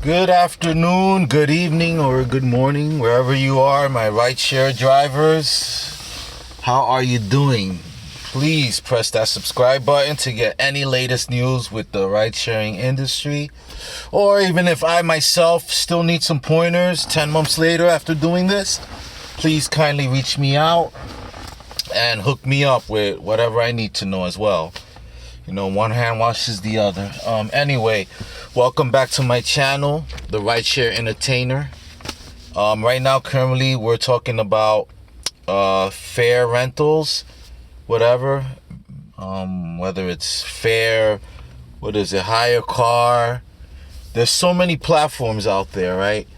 Good afternoon, good evening, or good morning, wherever you are, my rideshare drivers. How are you doing? Please press that subscribe button to get any latest news with the ride-sharing industry. Or even if I myself still need some pointers 10 months later after doing this, please kindly reach me out and hook me up with whatever I need to know as well. You know, one hand washes the other. Anyway, welcome back to my channel, the Rideshare Entertainer. Right now, currently, we're talking about fare rentals, whatever. Whether it's fare, hire car. There's so many platforms out there, right?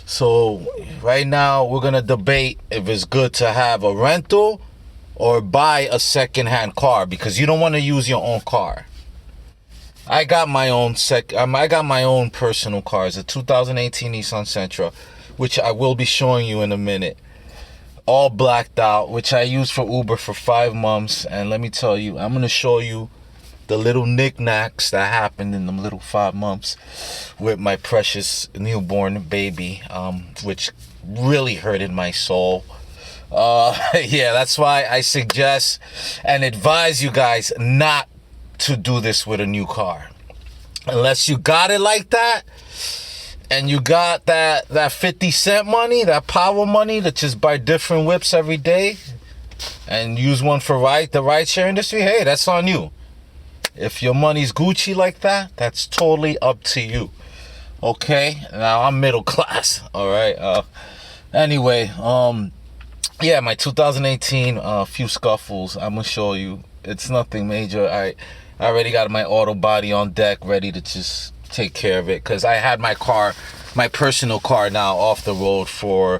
So right now, we're gonna debate if it's good to have a rental or buy a second-hand car, because you don't want to use your own car. I got my own personal car. It's a 2018 Nissan Sentra, which I will be showing you in a minute. All blacked out, which I used for Uber for 5 months. And let me tell you, I'm going to show you the little knickknacks that happened in them little 5 months with my precious newborn baby, which really hurted my soul. Yeah, that's why I suggest and advise you guys not to do this with a new car. Unless you got it like that, and you got that 50 cent money, that power money to just buy different whips every day and use one for the rideshare industry, hey, that's on you. If your money's Gucci like that, that's totally up to you. Okay? Now, I'm middle class, all right? Anyway, yeah, my 2018, few scuffles. I'm gonna show you. It's nothing major. I already got my auto body on deck, ready to just take care of it. Because I had my personal car now off the road for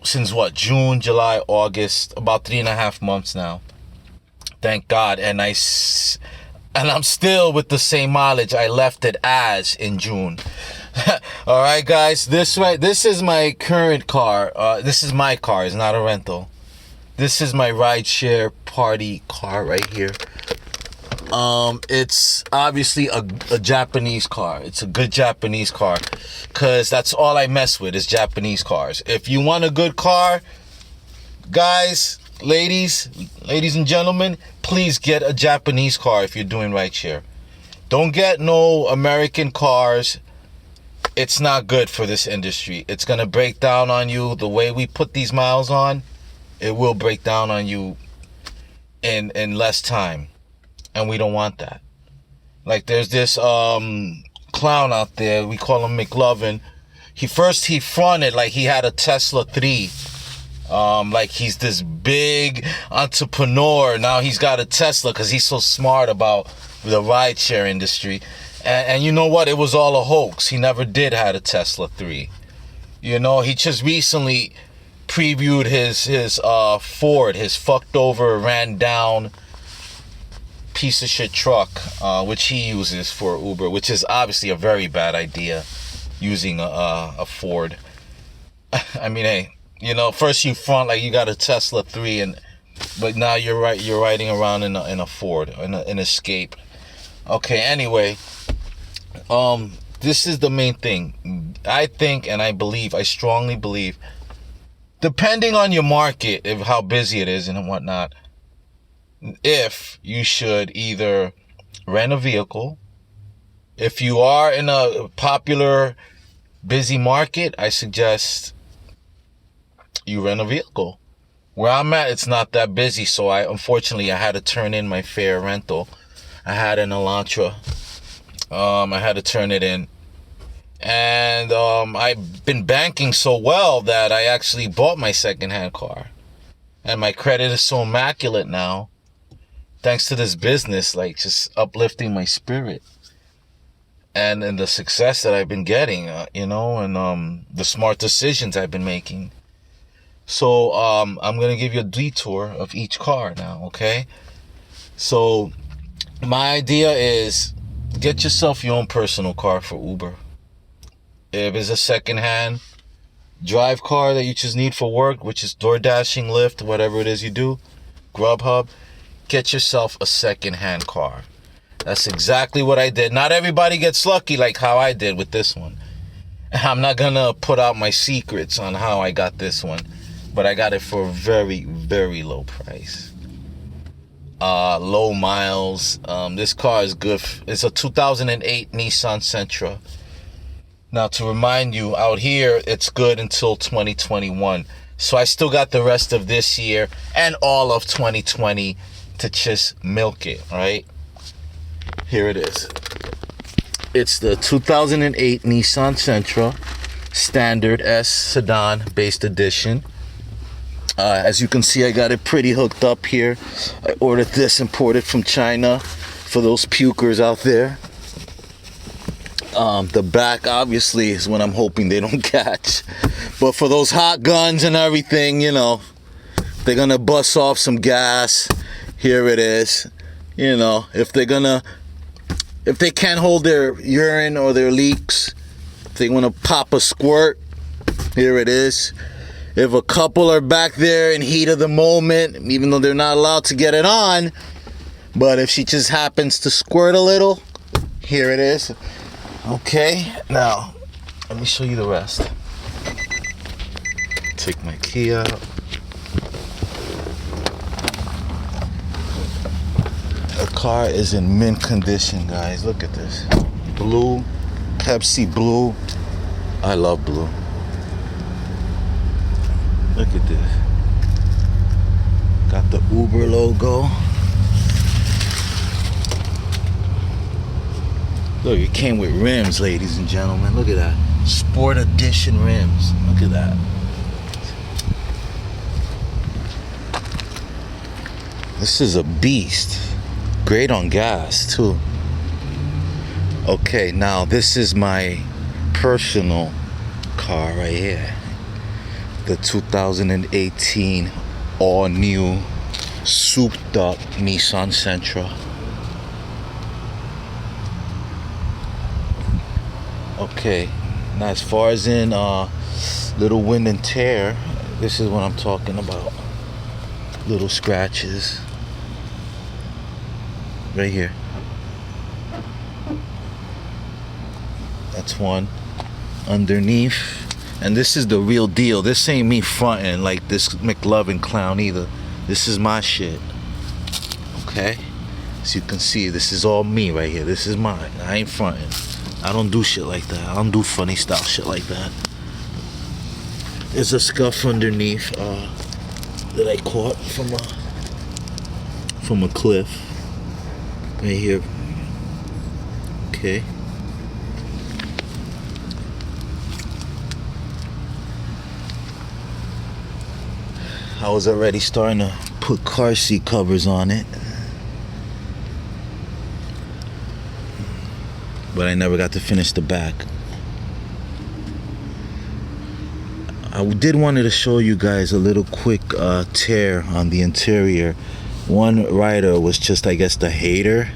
since June, July, August, about 3.5 months now. Thank God. And I'm still with the same mileage I left it as in June. All right, guys, this is my current car. This is my car. It's not a rental. This is my rideshare party car right here. It's obviously a Japanese car. It's a good Japanese car, because that's all I mess with is Japanese cars. If you want a good car, guys, ladies and gentlemen, please get a Japanese car if you're doing rideshare. Don't get no American cars. It's not good for this industry. It's going to break down on you. The way we put these miles on, it will break down on you in less time. And we don't want that. Like, there's this clown out there. We call him McLovin. He fronted like he had a Tesla 3. Like he's this big entrepreneur. Now he's got a Tesla because he's so smart about the rideshare industry. And you know what? It was all a hoax. He never did have a Tesla 3. You know, he just recently previewed his Ford, his fucked over, ran down piece of shit truck, which he uses for Uber, which is obviously a very bad idea, using a Ford. I mean, hey, you know, first you front like you got a Tesla 3, but now you're riding around in a Ford, in an Escape. Okay, anyway. This is the main thing. I think, and I strongly believe, depending on your market, how busy it is and whatnot, if you should either rent a vehicle. If you are in a popular, busy market, I suggest you rent a vehicle. Where I'm at, it's not that busy, so unfortunately I had to turn in my fare rental. I had an Elantra. I had to turn it in. And I've been banking so well that I actually bought my secondhand car. And my credit is so immaculate now, thanks to this business, like just uplifting my spirit. And the success that I've been getting, you know, and the smart decisions I've been making. So I'm going to give you a detour of each car now, okay? So my idea is, get yourself your own personal car for Uber. If it's a secondhand drive car that you just need for work, which is door dashing, Lyft, whatever it is you do, Grubhub, get yourself a secondhand car. That's exactly what I did. Not everybody gets lucky like how I did with this one. I'm not gonna put out my secrets on how I got this one, but I got it for a very, very low price. Low miles. This car is good. It's a 2008 Nissan Sentra. Now, to remind you, out here, it's good until 2021. So I still got the rest of this year and all of 2020 to just milk it, right? Here it is. It's the 2008 Nissan Sentra Standard S Sedan Based Edition. As you can see, I got it pretty hooked up here. I ordered this imported from China for those pukers out there. The back obviously is what I'm hoping they don't catch. But for those hot guns and everything, you know, they're gonna bust off some gas. Here it is. You know, if they can't hold their urine or their leaks, if they wanna pop a squirt, here it is. If a couple are back there in heat of the moment, even though they're not allowed to get it on, but if she just happens to squirt a little, here it is. Okay, now let me show you the rest. Take my key out. The car is in mint condition, guys. Look at this. Blue, Pepsi blue. I love blue. Look at this. Got the Uber logo. Look, it came with rims, ladies and gentlemen. Look at that. Sport edition rims. Look at that. This is a beast. Great on gas, too. Okay, now this is my personal car right here. The 2018 all-new souped-up Nissan Sentra. Okay, now as far as in little wind and tear, this is what I'm talking about. Little scratches right here. That's one. Underneath. And this is the real deal. This ain't me fronting like this McLovin clown either. This is my shit. Okay? As you can see, this is all me right here. This is mine. I ain't fronting. I don't do shit like that. I don't do funny style shit like that. There's a scuff underneath that I caught from a cliff. Right here. Okay. I was already starting to put car seat covers on it, but I never got to finish the back. I did wanted to show you guys a little quick tear on the interior. One rider was just, I guess, the hater,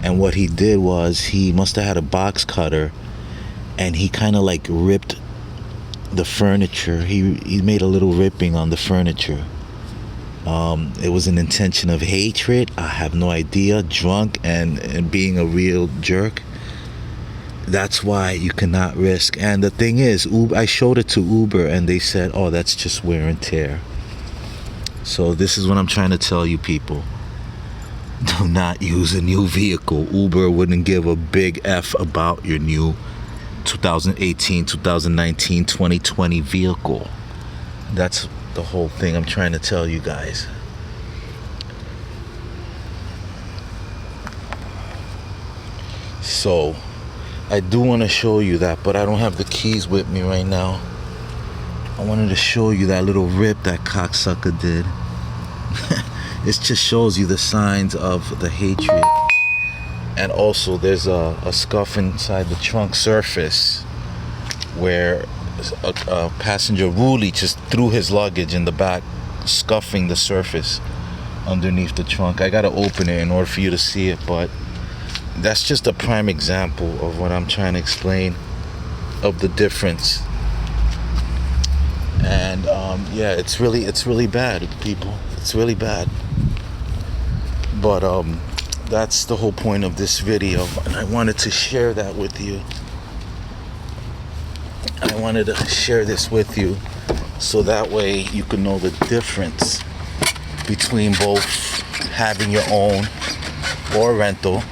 and what he did was he must have had a box cutter and he kind of like ripped the furniture. He made a little ripping on the furniture. It was an intention of hatred. I have no idea. Drunk and being a real jerk. That's why you cannot risk. And the thing is, I showed it to Uber and they said, oh, that's just wear and tear. So this is what I'm trying to tell you people. Do not use a new vehicle. Uber wouldn't give a big F about your new 2018, 2019, 2020 vehicle. That's the whole thing I'm trying to tell you guys. So I do want to show you that, but I don't have the keys with me right now. I wanted to show you that little rip that cocksucker did. It just shows you the signs of the hatred. And also there's a scuff inside the trunk surface where a passenger really just threw his luggage in the back, scuffing the surface underneath the trunk. I gotta open it in order for you to see it, but that's just a prime example of what I'm trying to explain, of the difference. And yeah, it's really bad, people. It's really bad. But that's the whole point of this video, and I wanted to share that with you. I wanted to share this with you so that way you can know the difference between both having your own or rental.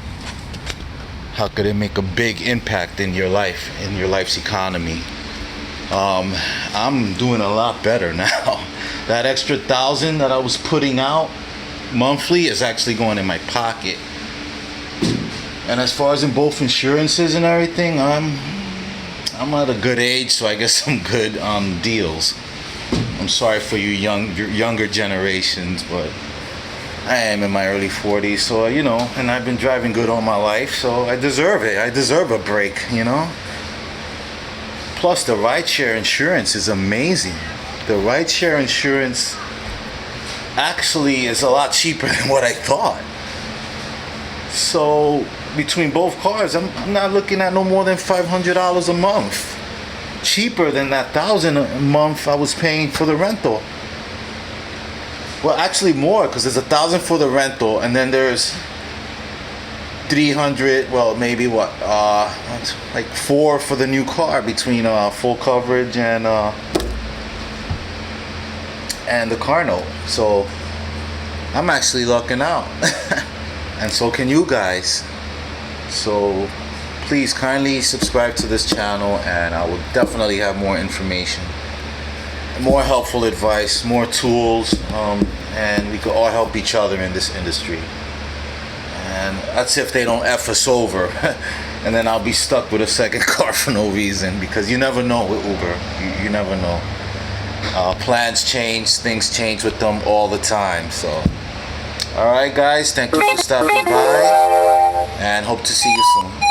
How could it make a big impact in your life, in your life's economy? I'm doing a lot better now. That extra $1,000 that I was putting out monthly is actually going in my pocket. And as far as in both insurances and everything, I'm at a good age, so I guess some good deals. I'm sorry for you younger generations, but I am in my early 40s, so you know, and I've been driving good all my life, so I deserve it. I deserve a break, you know. Plus, the rideshare insurance is amazing. The rideshare insurance actually is a lot cheaper than what I thought. So between both cars, I'm not looking at no more than $500 a month. Cheaper than that $1,000 a month I was paying for the rental. Well, actually more, because there's $1,000 for the rental, and then there's $300. Well, maybe what? Like $400 for the new car between full coverage and the car note. So I'm actually lucking out, and so can you guys. So please kindly subscribe to this channel, and I will definitely have more information, more helpful advice, more tools, and we could all help each other in this industry. And that's if they don't F us over and then I'll be stuck with a second car for no reason, because you never know with Uber. You never know. Plans change, things change with them all the time. So alright guys, thank you for stopping by, and hope to see you soon.